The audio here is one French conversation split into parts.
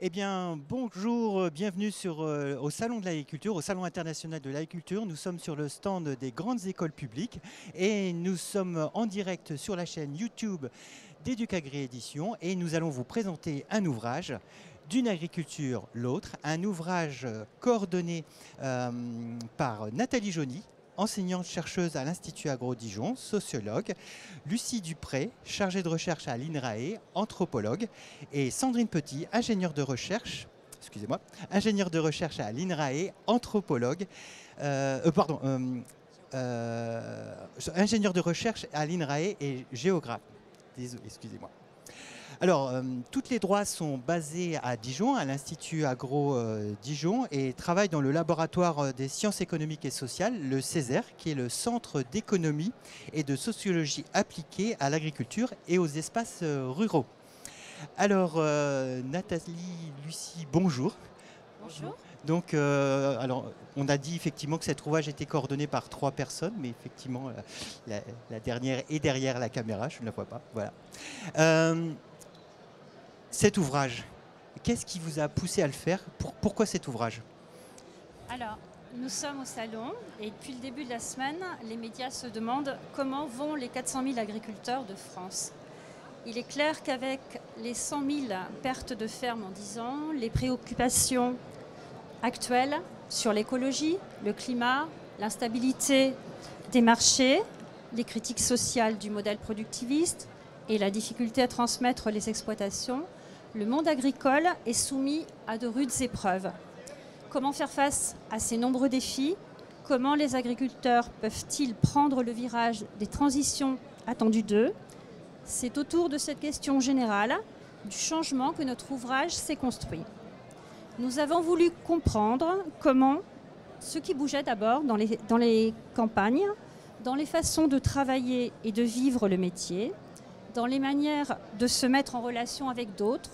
Eh bien, bonjour, bienvenue au Salon de l'Agriculture, au Salon international de l'Agriculture. Nous sommes sur le stand des grandes écoles publiques et nous sommes en direct sur la chaîne YouTube d'Éduc'Agri Édition et nous allons vous présenter un ouvrage d'une agriculture l'autre, un ouvrage coordonné par Nathalie Joly, enseignante-chercheuse à l'Institut Agro-Dijon, sociologue, Lucie Dupré, chargée de recherche à l'INRAE, anthropologue, et Sandrine Petit, ingénieure de recherche à l'INRAE, anthropologue, ingénieure de recherche à l'INRAE et géographe. Désolé, excusez-moi. Alors, toutes les droits sont basés à Dijon, à l'Institut Agro Dijon, et travaillent dans le laboratoire des sciences économiques et sociales, le CESER, qui est le Centre d'économie et de sociologie appliquée à l'agriculture et aux espaces ruraux. Alors, Nathalie, Lucie, bonjour. Bonjour. Donc, alors, on a dit effectivement que cet ouvrage était coordonné par 3 personnes, mais effectivement, la dernière est derrière la caméra, je ne la vois pas. Voilà. Cet ouvrage, qu'est-ce qui vous a poussé à le faire? Pourquoi cet ouvrage? Alors, nous sommes au salon et depuis le début de la semaine, les médias se demandent comment vont les 400 000 agriculteurs de France. Il est clair qu'avec les 100 000 pertes de fermes en 10 ans, les préoccupations actuelles sur l'écologie, le climat, l'instabilité des marchés, les critiques sociales du modèle productiviste et la difficulté à transmettre les exploitations, le monde agricole est soumis à de rudes épreuves. Comment faire face à ces nombreux défis? Comment les agriculteurs peuvent-ils prendre le virage des transitions attendues d'eux? C'est autour de cette question générale du changement que notre ouvrage s'est construit. Nous avons voulu comprendre comment ce qui bougeait d'abord dans les campagnes, dans les façons de travailler et de vivre le métier, dans les manières de se mettre en relation avec d'autres,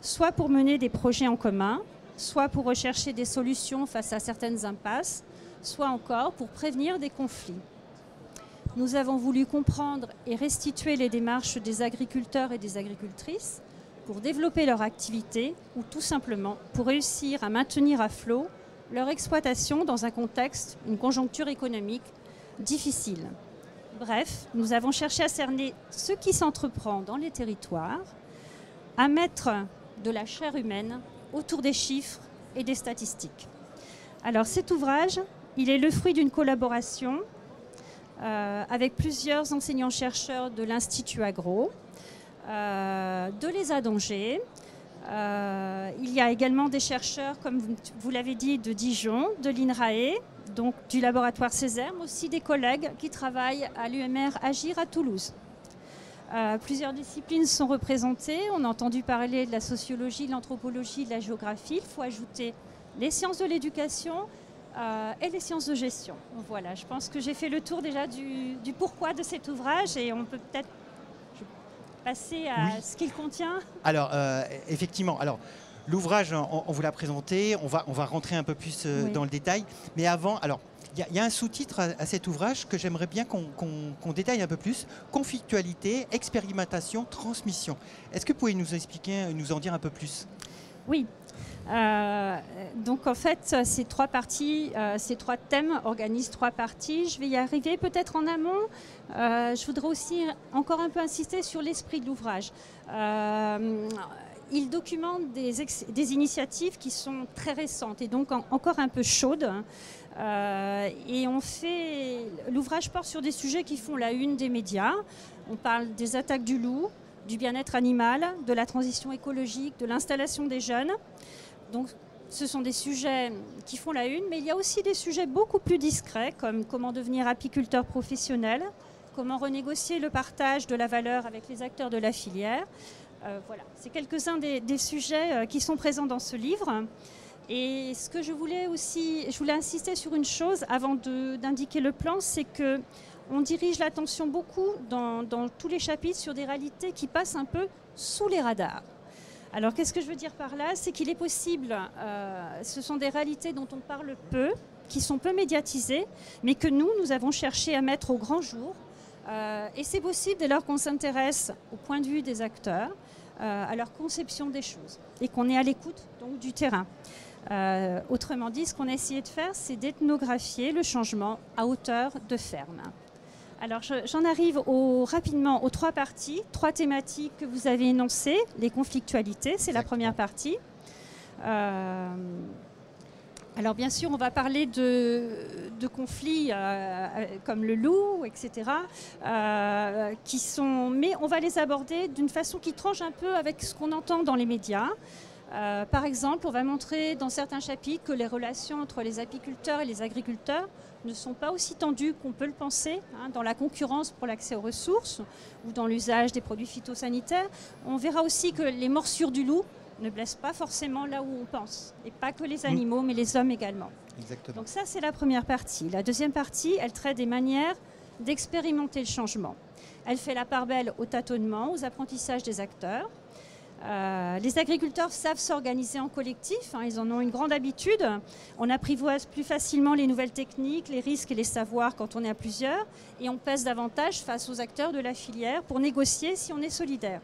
soit pour mener des projets en commun, soit pour rechercher des solutions face à certaines impasses, soit encore pour prévenir des conflits. Nous avons voulu comprendre et restituer les démarches des agriculteurs et des agricultrices pour développer leur activité ou tout simplement pour réussir à maintenir à flot leur exploitation dans un contexte, une conjoncture économique difficile. Bref, nous avons cherché à cerner ce qui s'entreprend dans les territoires, à mettre de la chair humaine autour des chiffres et des statistiques. Alors cet ouvrage, il est le fruit d'une collaboration avec plusieurs enseignants-chercheurs de l'Institut Agro, de l'ESA d'Angers. Il y a également des chercheurs, comme vous l'avez dit, de Dijon, de l'INRAE, donc du laboratoire CESER, mais aussi des collègues qui travaillent à l'UMR Agir à Toulouse. Plusieurs disciplines sont représentées. On a entendu parler de la sociologie, de l'anthropologie, de la géographie. Il faut ajouter les sciences de l'éducation et les sciences de gestion. Voilà, je pense que j'ai fait le tour déjà du pourquoi de cet ouvrage et on peut peut-être passer à ce qu'il contient. Alors, effectivement, alors, l'ouvrage, on vous l'a présenté, on va rentrer un peu plus dans le détail. Mais avant, alors, il y a un sous-titre à cet ouvrage que j'aimerais bien qu'on détaille un peu plus. Conflictualité, expérimentation, transmission. Est-ce que vous pouvez nous expliquer, nous en dire un peu plus? Oui. Donc en fait, ces 3 parties, ces 3 thèmes organisent 3 parties. Je vais y arriver peut-être en amont. Je voudrais aussi encore un peu insister sur l'esprit de l'ouvrage. Il documente des initiatives qui sont très récentes et donc encore un peu chaudes. Et l'ouvrage porte sur des sujets qui font la une des médias. On parle des attaques du loup, du bien-être animal, de la transition écologique, de l'installation des jeunes. Donc, ce sont des sujets qui font la une, mais il y a aussi des sujets beaucoup plus discrets, comme comment devenir apiculteur professionnel, comment renégocier le partage de la valeur avec les acteurs de la filière. Voilà, c'est quelques-uns des sujets qui sont présents dans ce livre. Et ce que je voulais insister sur une chose avant d'indiquer le plan, c'est que on dirige l'attention beaucoup dans tous les chapitres sur des réalités qui passent un peu sous les radars. Alors qu'est-ce que je veux dire par là? C'est qu'il est possible, ce sont des réalités dont on parle peu, qui sont peu médiatisées, mais que nous avons cherché à mettre au grand jour. Et c'est possible dès lors qu'on s'intéresse au point de vue des acteurs, à leur conception des choses et qu'on est à l'écoute donc du terrain. Autrement dit, ce qu'on a essayé de faire, c'est d'ethnographier le changement à hauteur de ferme. Alors j'en arrive rapidement aux 3 parties, 3 thématiques que vous avez énoncées. Les conflictualités, c'est la première partie. Alors bien sûr, on va parler de conflits comme le loup, etc. Mais on va les aborder d'une façon qui tranche un peu avec ce qu'on entend dans les médias. Par exemple, on va montrer dans certains chapitres que les relations entre les apiculteurs et les agriculteurs ne sont pas aussi tendues qu'on peut le penser, dans la concurrence pour l'accès aux ressources ou dans l'usage des produits phytosanitaires. On verra aussi que les morsures du loup ne blessent pas forcément là où on pense, et pas que les animaux, mais les hommes également. Exactement. Donc ça, c'est la première partie. La deuxième partie, elle traite des manières d'expérimenter le changement. Elle fait la part belle au tâtonnement, aux apprentissages des acteurs. Les agriculteurs savent s'organiser en collectif, ils en ont une grande habitude. On apprivoise plus facilement les nouvelles techniques, les risques et les savoirs quand on est à plusieurs, et on pèse davantage face aux acteurs de la filière pour négocier si on est solidaire.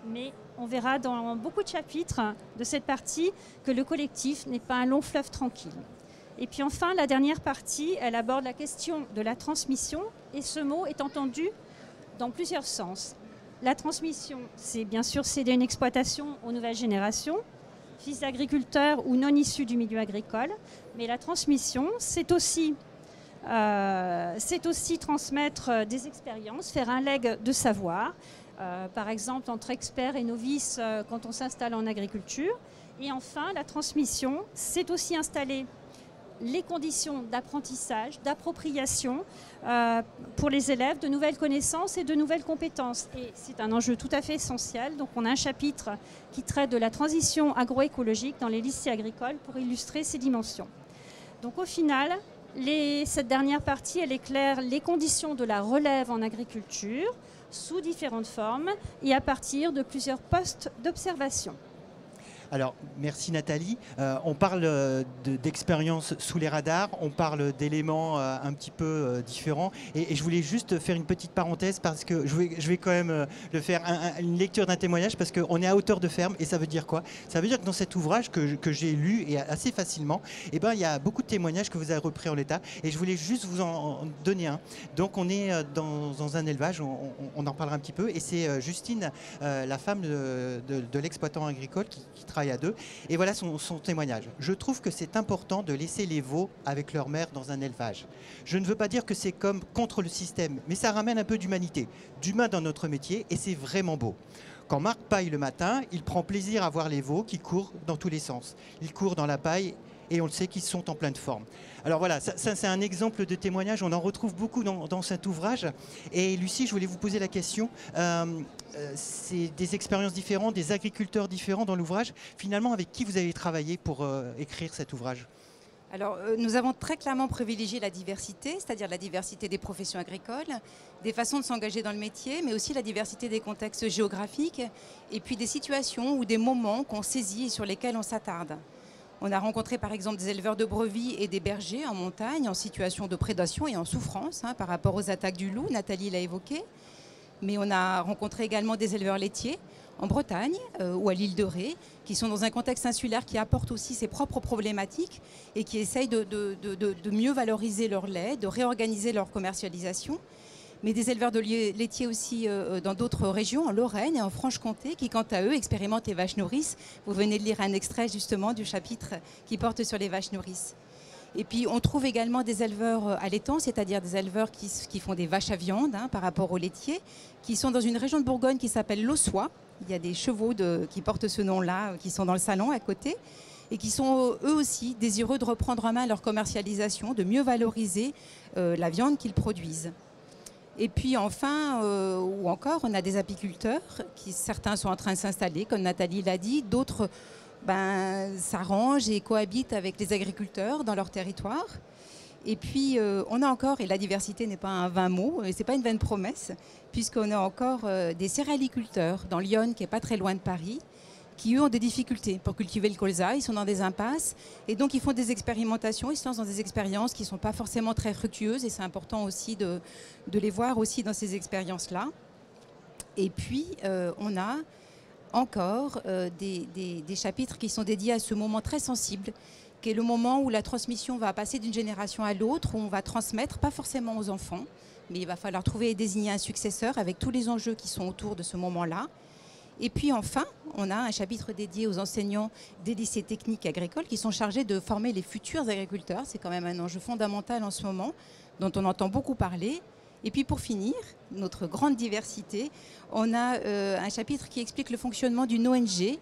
Mais on verra dans beaucoup de chapitres de cette partie que le collectif n'est pas un long fleuve tranquille. Et puis enfin, la dernière partie, elle aborde la question de la transmission, et ce mot est entendu dans plusieurs sens. La transmission, c'est bien sûr céder une exploitation aux nouvelles générations, fils d'agriculteurs ou non issus du milieu agricole. Mais la transmission, c'est aussi transmettre des expériences, faire un legs de savoir, par exemple entre experts et novices quand on s'installe en agriculture. Et enfin, la transmission, c'est aussi installer les conditions d'apprentissage, d'appropriation pour les élèves de nouvelles connaissances et de nouvelles compétences. Et c'est un enjeu tout à fait essentiel. Donc on a un chapitre qui traite de la transition agroécologique dans les lycées agricoles pour illustrer ces dimensions. Donc au final, cette dernière partie, elle éclaire les conditions de la relève en agriculture sous différentes formes et à partir de plusieurs postes d'observation. Alors, merci Nathalie. On parle d'expériences sous les radars, on parle d'éléments un petit peu différents. Et je voulais juste faire une petite parenthèse parce que je vais quand même le faire, une lecture d'un témoignage parce qu'on est à hauteur de ferme. Et ça veut dire quoi? Ça veut dire que dans cet ouvrage que j'ai lu et assez facilement, il y a beaucoup de témoignages que vous avez repris en l'état. Et je voulais juste vous en donner un. Donc, on est dans un élevage, on en parlera un petit peu. Et c'est Justine, la femme de l'exploitant agricole qui travaille à 2. Et voilà son témoignage. Je trouve que c'est important de laisser les veaux avec leur mère dans un élevage. Je ne veux pas dire que c'est comme contre le système, mais ça ramène un peu d'humanité, d'humain dans notre métier, et c'est vraiment beau. Quand Marc paille le matin, il prend plaisir à voir les veaux qui courent dans tous les sens. Ils courent dans la paille et on le sait qu'ils sont en pleine forme. Alors voilà, ça c'est un exemple de témoignage, on en retrouve beaucoup dans cet ouvrage. Et Lucie, je voulais vous poser la question, c'est des expériences différentes, des agriculteurs différents dans l'ouvrage. Finalement, avec qui vous avez travaillé pour écrire cet ouvrage ? Alors, nous avons très clairement privilégié la diversité, c'est-à-dire la diversité des professions agricoles, des façons de s'engager dans le métier, mais aussi la diversité des contextes géographiques et puis des situations ou des moments qu'on saisit et sur lesquels on s'attarde. On a rencontré par exemple des éleveurs de brebis et des bergers en montagne en situation de prédation et en souffrance par rapport aux attaques du loup, Nathalie l'a évoqué. Mais on a rencontré également des éleveurs laitiers en Bretagne ou à l'île de Ré, qui sont dans un contexte insulaire qui apporte aussi ses propres problématiques et qui essayent de mieux valoriser leur lait, de réorganiser leur commercialisation. Mais des éleveurs de laitiers aussi dans d'autres régions, en Lorraine et en Franche-Comté, qui quant à eux expérimentent les vaches nourrices. Vous venez de lire un extrait justement du chapitre qui porte sur les vaches nourrices. Et puis on trouve également des éleveurs allaitants, c'est-à-dire des éleveurs qui font des vaches à viande par rapport aux laitiers, qui sont dans une région de Bourgogne qui s'appelle l'Ossois. Il y a des chevaux qui portent ce nom-là, qui sont dans le salon à côté, et qui sont eux aussi désireux de reprendre en main leur commercialisation, de mieux valoriser la viande qu'ils produisent. Et puis enfin, ou encore, on a des apiculteurs, certains sont en train de s'installer, comme Nathalie l'a dit, d'autres s'arrangent et cohabitent avec les agriculteurs dans leur territoire. Et puis on a encore, et la diversité n'est pas un vain mot, ce n'est pas une vaine promesse, puisqu'on a encore des céréaliculteurs dans l'Yonne, qui n'est pas très loin de Paris, qui eux ont des difficultés pour cultiver le colza, ils sont dans des impasses, et donc ils font des expérimentations, ils se lancent dans des expériences qui ne sont pas forcément très fructueuses, et c'est important aussi de les voir aussi dans ces expériences-là. Et puis on a encore des chapitres qui sont dédiés à ce moment très sensible, qui est le moment où la transmission va passer d'une génération à l'autre, où on va transmettre, pas forcément aux enfants, mais il va falloir trouver et désigner un successeur avec tous les enjeux qui sont autour de ce moment-là. Et puis enfin, on a un chapitre dédié aux enseignants des lycées techniques agricoles qui sont chargés de former les futurs agriculteurs. C'est quand même un enjeu fondamental en ce moment, dont on entend beaucoup parler. Et puis pour finir, notre grande diversité, on a un chapitre qui explique le fonctionnement d'une ONG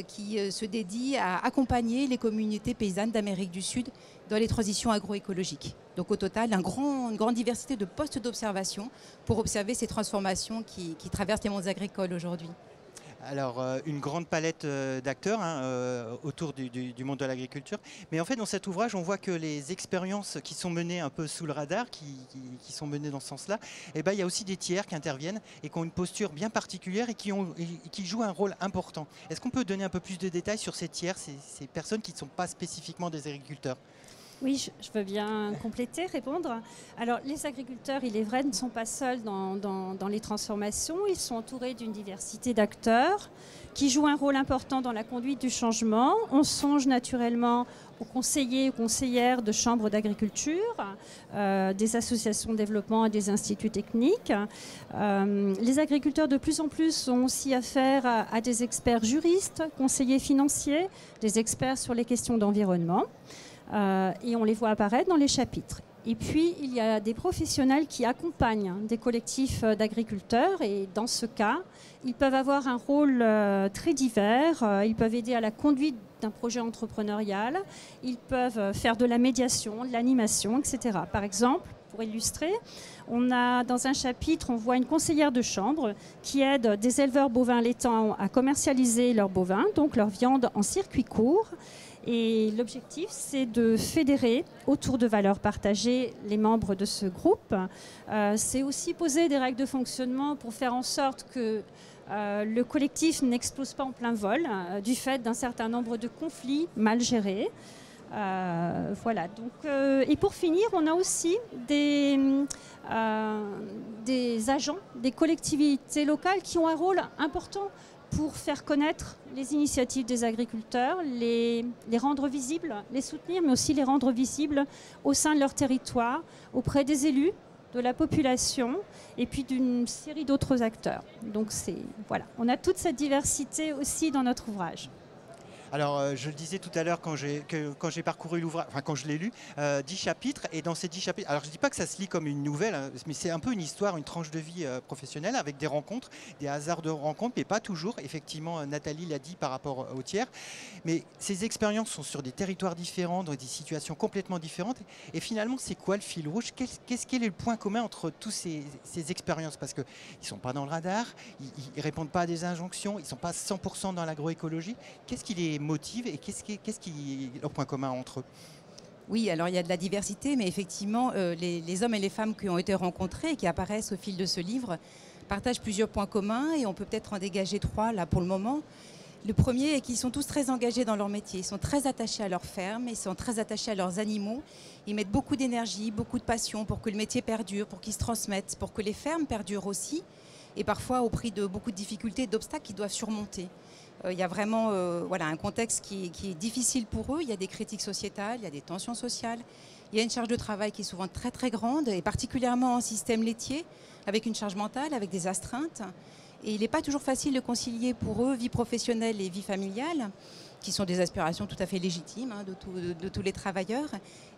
qui se dédie à accompagner les communautés paysannes d'Amérique du Sud dans les transitions agroécologiques. Donc au total, une grande diversité de postes d'observation pour observer ces transformations qui traversent les mondes agricoles aujourd'hui. Alors, une grande palette d'acteurs autour du monde de l'agriculture. Mais en fait, dans cet ouvrage, on voit que les expériences qui sont menées un peu sous le radar, qui sont menées dans ce sens-là, eh ben, il y a aussi des tiers qui interviennent et qui ont une posture bien particulière et qui jouent un rôle important. Est-ce qu'on peut donner un peu plus de détails sur ces tiers, ces personnes qui ne sont pas spécifiquement des agriculteurs ? Oui, je veux bien compléter, répondre. Alors, les agriculteurs, il est vrai, ne sont pas seuls dans les transformations. Ils sont entourés d'une diversité d'acteurs qui jouent un rôle important dans la conduite du changement. On songe naturellement aux conseillers et conseillères de chambres d'agriculture, des associations de développement et des instituts techniques. Les agriculteurs, de plus en plus, ont aussi affaire à des experts juristes, conseillers financiers, des experts sur les questions d'environnement. Et on les voit apparaître dans les chapitres. Et puis, il y a des professionnels qui accompagnent des collectifs d'agriculteurs et dans ce cas, ils peuvent avoir un rôle très divers. Ils peuvent aider à la conduite d'un projet entrepreneurial, ils peuvent faire de la médiation, de l'animation, etc. Par exemple, pour illustrer, on a dans un chapitre, on voit une conseillère de chambre qui aide des éleveurs bovins laitants à commercialiser leurs bovins, donc leur viande en circuit court. Et l'objectif, c'est de fédérer autour de valeurs partagées les membres de ce groupe. C'est aussi poser des règles de fonctionnement pour faire en sorte que le collectif n'explose pas en plein vol du fait d'un certain nombre de conflits mal gérés. Voilà. Donc, et pour finir, on a aussi des agents, des collectivités locales qui ont un rôle important pour faire connaître les initiatives des agriculteurs, les rendre visibles, les soutenir, mais aussi les rendre visibles au sein de leur territoire, auprès des élus, de la population et puis d'une série d'autres acteurs. Donc voilà, on a toute cette diversité aussi dans notre ouvrage. Alors, je le disais tout à l'heure quand j'ai parcouru l'ouvrage, enfin quand je l'ai lu, 10 chapitres, et dans ces 10 chapitres, alors je ne dis pas que ça se lit comme une nouvelle, hein, mais c'est un peu une histoire, une tranche de vie professionnelle avec des rencontres, des hasards de rencontres, mais pas toujours. Effectivement, Nathalie l'a dit par rapport aux tiers, mais ces expériences sont sur des territoires différents, dans des situations complètement différentes, et finalement, c'est quoi le fil rouge? Quel est le point commun entre tous ces expériences? Parce qu'ils ne sont pas dans le radar, ils ne répondent pas à des injonctions, ils ne sont pas 100% dans l'agroécologie. Qu'est-ce qui les motive et qu'est-ce qui est leur point commun entre eux? Oui, alors il y a de la diversité, mais effectivement, les hommes et les femmes qui ont été rencontrés et qui apparaissent au fil de ce livre partagent plusieurs points communs et on peut peut-être en dégager 3 là pour le moment. Le premier est qu'ils sont tous très engagés dans leur métier, ils sont très attachés à leur ferme, ils sont très attachés à leurs animaux, ils mettent beaucoup d'énergie, beaucoup de passion pour que le métier perdure, pour qu'il se transmette, pour que les fermes perdurent aussi, et parfois au prix de beaucoup de difficultés, d'obstacles qu'ils doivent surmonter. Il y a vraiment un contexte qui est difficile pour eux. Il y a des critiques sociétales, il y a des tensions sociales. Il y a une charge de travail qui est souvent très très grande, et particulièrement en système laitier, avec une charge mentale, avec des astreintes. Et il n'est pas toujours facile de concilier pour eux vie professionnelle et vie familiale, qui sont des aspirations tout à fait légitimes de tous les travailleurs.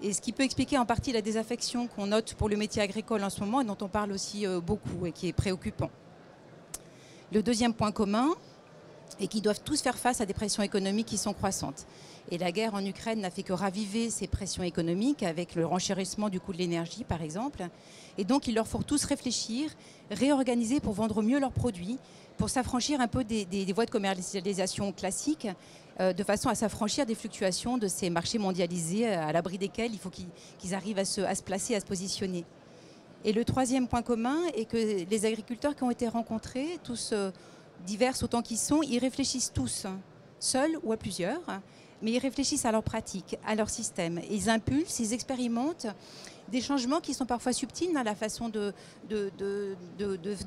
Et ce qui peut expliquer en partie la désaffection qu'on note pour le métier agricole en ce moment, et dont on parle aussi beaucoup et qui est préoccupant. Le deuxième point commun, et qui doivent tous faire face à des pressions économiques qui sont croissantes. Et la guerre en Ukraine n'a fait que raviver ces pressions économiques avec le renchérissement du coût de l'énergie, par exemple. Et donc, il leur faut tous réfléchir, réorganiser pour vendre mieux leurs produits, pour s'affranchir un peu des voies de commercialisation classiques, de façon à s'affranchir des fluctuations de ces marchés mondialisés à l'abri desquels il faut qu'ils arrivent à se placer, à se positionner. Et le troisième point commun est que les agriculteurs qui ont été rencontrés, tous divers autant qu'ils sont, ils réfléchissent tous, seuls ou à plusieurs, mais ils réfléchissent à leur pratique, à leur système. Ils impulsent, ils expérimentent des changements qui sont parfois subtils dans la façon de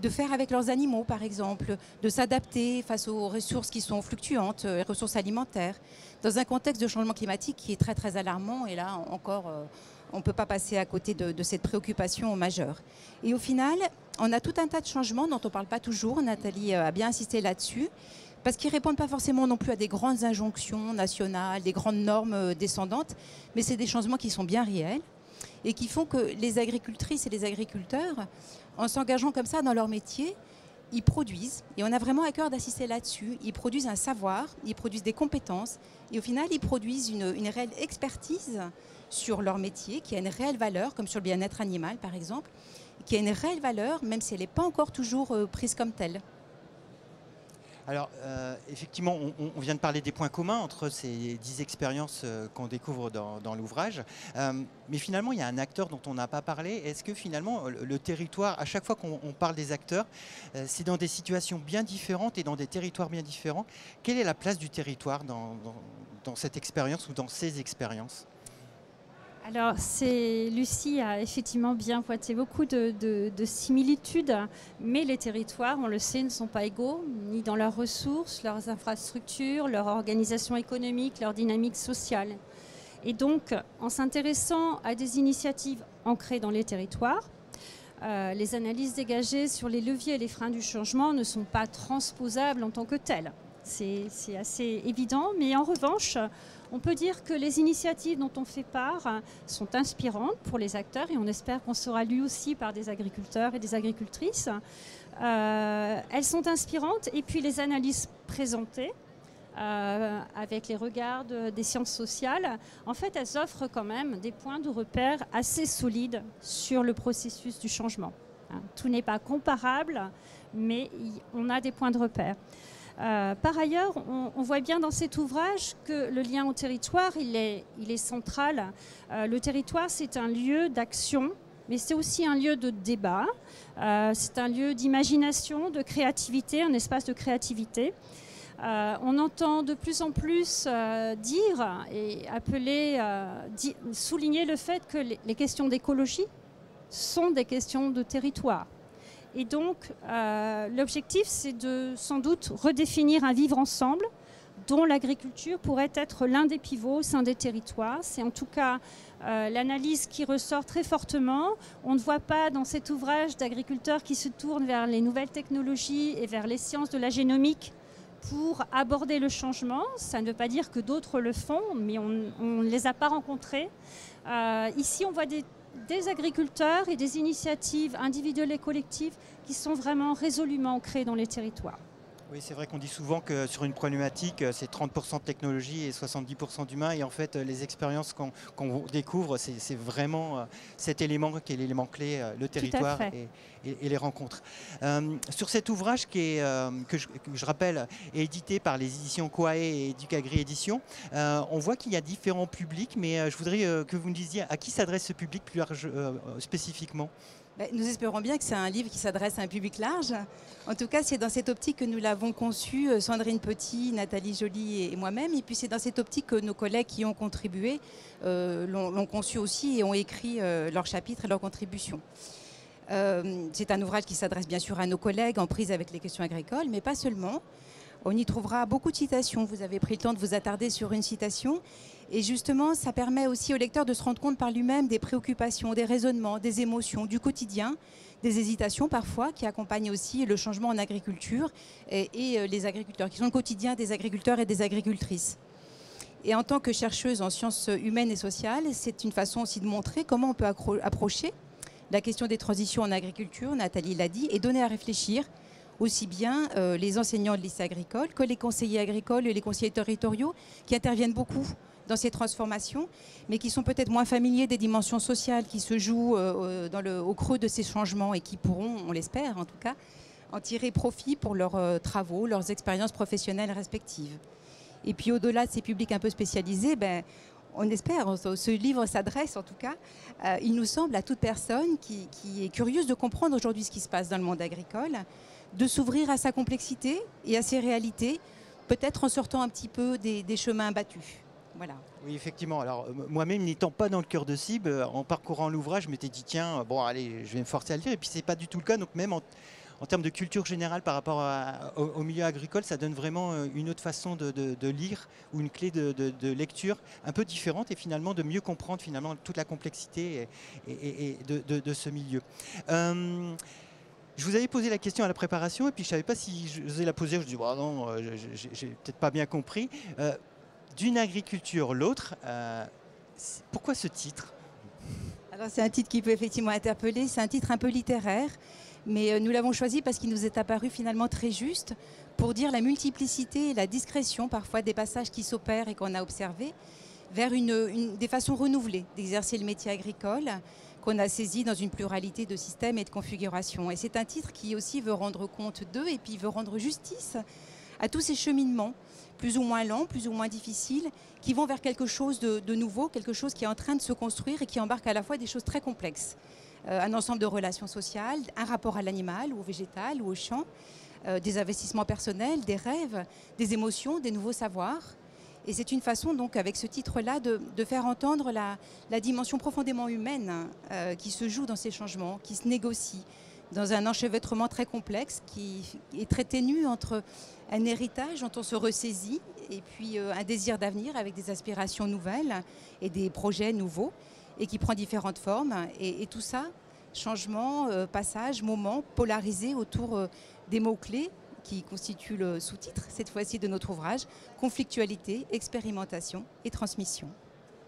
faire avec leurs animaux, par exemple, de s'adapter face aux ressources qui sont fluctuantes, les ressources alimentaires, dans un contexte de changement climatique qui est très très alarmant. Et là encore, on ne peut pas passer à côté de cette préoccupation majeure. Et au final, on a tout un tas de changements dont on ne parle pas toujours. Nathalie a bien insisté là-dessus. Parce qu'ils ne répondent pas forcément non plus à des grandes injonctions nationales, des grandes normes descendantes, mais c'est des changements qui sont bien réels et qui font que les agricultrices et les agriculteurs, en s'engageant comme ça dans leur métier, ils produisent, et on a vraiment à cœur d'assister là-dessus, ils produisent un savoir, ils produisent des compétences, et au final, ils produisent une réelle expertise sur leur métier, qui a une réelle valeur, comme sur le bien-être animal par exemple, qui a une réelle valeur, même si elle n'est pas encore toujours prise comme telle. Alors, effectivement, on vient de parler des points communs entre ces 10 expériences qu'on découvre dans l'ouvrage. Mais finalement, il y a un acteur dont on n'a pas parlé. Est-ce que finalement, le territoire, à chaque fois qu'on parle des acteurs, c'est dans des situations bien différentes et dans des territoires bien différents. Quelle est la place du territoire dans cette expérience ou dans ces expériences ? Alors, Lucie a effectivement bien pointé beaucoup de similitudes, mais les territoires, on le sait, ne sont pas égaux, ni dans leurs ressources, leurs infrastructures, leur organisation économique, leur dynamique sociale. Et donc, en s'intéressant à des initiatives ancrées dans les territoires, les analyses dégagées sur les leviers et les freins du changement ne sont pas transposables en tant que telles. C'est assez évident, mais en revanche, on peut dire que les initiatives dont on fait part sont inspirantes pour les acteurs et on espère qu'on sera lu aussi par des agriculteurs et des agricultrices. Elles sont inspirantes et puis les analyses présentées avec les regards des sciences sociales, en fait, elles offrent quand même des points de repère assez solides sur le processus du changement. Tout n'est pas comparable, mais on a des points de repère. Par ailleurs, on voit bien dans cet ouvrage que le lien au territoire, il est central. Le territoire, c'est un lieu d'action, mais c'est aussi un lieu de débat. C'est un lieu d'imagination, de créativité, un espace de créativité. On entend de plus en plus dire et appeler, souligner le fait que les questions d'écologie sont des questions de territoire. Et donc, l'objectif, c'est de sans doute redéfinir un vivre ensemble dont l'agriculture pourrait être l'un des pivots au sein des territoires. C'est en tout cas l'analyse qui ressort très fortement. On ne voit pas dans cet ouvrage d'agriculteurs qui se tournent vers les nouvelles technologies et vers les sciences de la génomique pour aborder le changement. Ça ne veut pas dire que d'autres le font, mais on ne les a pas rencontrés. Ici, on voit des agriculteurs et des initiatives individuelles et collectives qui sont vraiment résolument ancrées dans les territoires. Oui, c'est vrai qu'on dit souvent que sur une problématique, c'est 30% de technologie et 70% d'humain. Et en fait, les expériences qu'on découvre, c'est vraiment cet élément qui est l'élément clé, le territoire et les rencontres. Sur cet ouvrage que je rappelle est édité par les éditions Coae et Educagri Éditions, on voit qu'il y a différents publics, mais je voudrais que vous me disiez à qui s'adresse ce public plus large, spécifiquement. Nous espérons bien que c'est un livre qui s'adresse à un public large. En tout cas, c'est dans cette optique que nous l'avons conçu, Sandrine Petit, Nathalie Joly et moi-même. Et puis c'est dans cette optique que nos collègues qui ont contribué l'ont conçu aussi et ont écrit leurs chapitres et leurs contributions. C'est un ouvrage qui s'adresse bien sûr à nos collègues en prise avec les questions agricoles, mais pas seulement. On y trouvera beaucoup de citations. Vous avez pris le temps de vous attarder sur une citation. Et justement, ça permet aussi au lecteur de se rendre compte par lui-même des préoccupations, des raisonnements, des émotions, du quotidien, des hésitations parfois qui accompagnent aussi le changement en agriculture et les agriculteurs, qui sont le quotidien des agriculteurs et des agricultrices. Et en tant que chercheuse en sciences humaines et sociales, c'est une façon aussi de montrer comment on peut approcher la question des transitions en agriculture, Nathalie l'a dit, et donner à réfléchir aussi bien les enseignants de lycée agricole que les conseillers agricoles et les conseillers territoriaux qui interviennent beaucoup dans ces transformations, mais qui sont peut-être moins familiers des dimensions sociales qui se jouent au creux de ces changements et qui pourront, on l'espère en tout cas, en tirer profit pour leurs travaux, leurs expériences professionnelles respectives. Et puis au-delà de ces publics un peu spécialisés, on espère, ce livre s'adresse en tout cas, il nous semble à toute personne qui est curieuse de comprendre aujourd'hui ce qui se passe dans le monde agricole, de s'ouvrir à sa complexité et à ses réalités, peut-être en sortant un petit peu des chemins battus. Voilà. Oui, effectivement. Alors, moi-même, n'étant pas dans le cœur de cible, en parcourant l'ouvrage, je m'étais dit, tiens, bon, allez, je vais me forcer à le lire. Et puis, c'est pas du tout le cas. Donc, même en termes de culture générale par rapport au milieu agricole, ça donne vraiment une autre façon de lire ou une clé de lecture un peu différente et finalement de mieux comprendre finalement toute la complexité et de ce milieu. Je vous avais posé la question à la préparation et puis je ne savais pas si je osais la poser. Je me dis, oh non, j'ai peut-être pas bien compris. D'une agriculture l'autre, pourquoi ce titre? Alors c'est un titre qui peut effectivement interpeller, c'est un titre un peu littéraire, mais nous l'avons choisi parce qu'il nous est apparu finalement très juste pour dire la multiplicité et la discrétion parfois des passages qui s'opèrent et qu'on a observés vers des façons renouvelées d'exercer le métier agricole qu'on a saisi dans une pluralité de systèmes et de configurations. Et c'est un titre qui aussi veut rendre compte d'eux et puis veut rendre justice à tous ces cheminements, plus ou moins lents, plus ou moins difficiles, qui vont vers quelque chose de nouveau, quelque chose qui est en train de se construire et qui embarque à la fois des choses très complexes. Un ensemble de relations sociales, un rapport à l'animal ou au végétal ou au champ, des investissements personnels, des rêves, des émotions, des nouveaux savoirs. Et c'est une façon donc avec ce titre-là de faire entendre la dimension profondément humaine qui se joue dans ces changements, qui se négocie dans un enchevêtrement très complexe qui est très ténu entre un héritage dont on se ressaisit et puis un désir d'avenir avec des aspirations nouvelles et des projets nouveaux et qui prend différentes formes. Et tout ça, changement, passage, moment, polarisé autour des mots-clés qui constituent le sous-titre, cette fois-ci de notre ouvrage, conflictualité, expérimentation et transmission.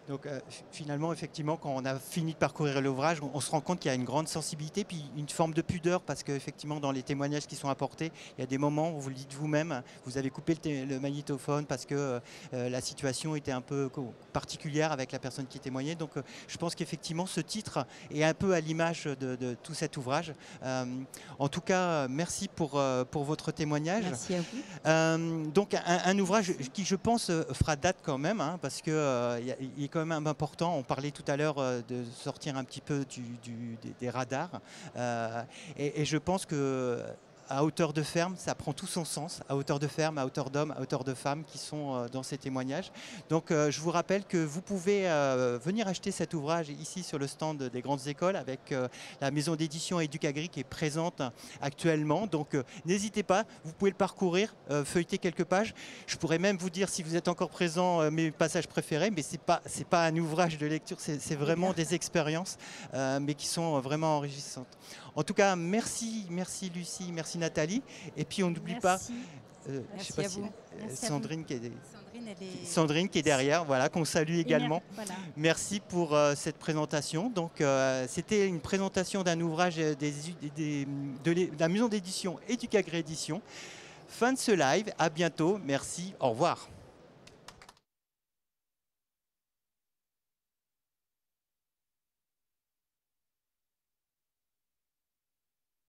Donc finalement, effectivement, quand on a fini de parcourir l'ouvrage, on se rend compte qu'il y a une grande sensibilité, puis une forme de pudeur, parce qu'effectivement, dans les témoignages qui sont apportés, il y a des moments où vous le dites vous-même, vous avez coupé le magnétophone parce que la situation était un peu particulière avec la personne qui témoignait. Donc je pense qu'effectivement, ce titre est un peu à l'image de tout cet ouvrage. En tout cas, merci pour votre témoignage. Merci à vous. Donc un ouvrage qui, je pense, fera date quand même, hein, parce qu'il il est quand même important. On parlait tout à l'heure de sortir un petit peu des radars. Et je pense que à hauteur de ferme, ça prend tout son sens, à hauteur de ferme, à hauteur d'hommes, à hauteur de femmes qui sont dans ces témoignages. Donc je vous rappelle que vous pouvez venir acheter cet ouvrage ici sur le stand des grandes écoles avec la maison d'édition Éducagri qui est présente actuellement. Donc n'hésitez pas, vous pouvez le parcourir, feuilleter quelques pages. Je pourrais même vous dire, si vous êtes encore présent, mes passages préférés, mais c'est pas un ouvrage de lecture, c'est vraiment des expériences, mais qui sont vraiment enrichissantes. En tout cas, merci Lucie, merci Nathalie. Et puis on n'oublie pas, je sais pas si Sandrine qui est derrière, voilà, qu'on salue également. Voilà. Merci pour cette présentation. Donc c'était une présentation d'un ouvrage de la maison d'édition Éducagri Édition. Fin de ce live, à bientôt, merci, au revoir.